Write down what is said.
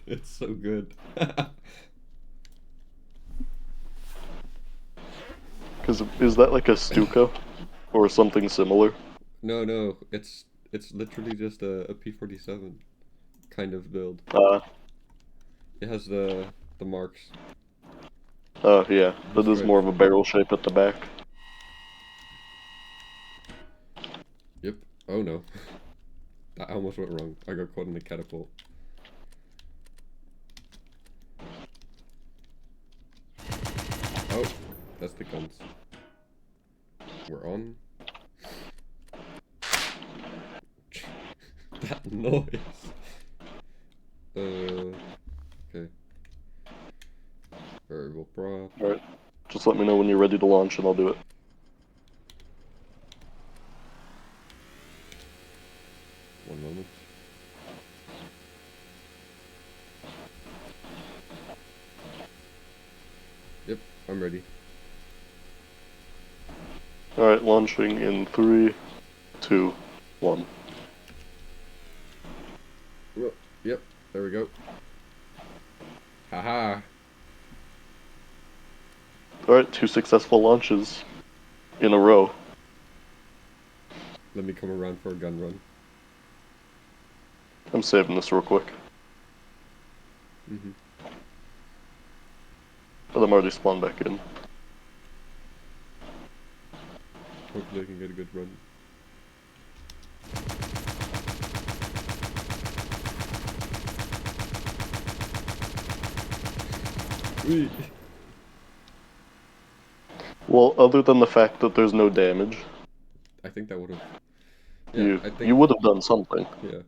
It's so good. Because is that like a Stuka or something similar? No, no, it's literally just a P-47 kind of build. Uh, It has the marks, yeah, the that is more stripes. of a barrel shape at the back. Yep. Oh no, that almost went wrong. I got caught in the catapult. Oh, that's the guns. We're on. That noise. Okay. Variable prop. Alright, just let me know when you're ready to launch and I'll do it. One moment. Yep, I'm ready. Alright, launching in 3, 2, 1. Whoa, yep, there we go. Haha. Alright, 2 successful launches in a row. Let me come around for a gun run. I'm saving this real quick. Mm-hmm. But I'm already spawned back in. Hopefully I can get a good run. Whee! Well, other than the fact that there's no damage, I think that would have. Yeah, you I you think. would have done something. Yeah,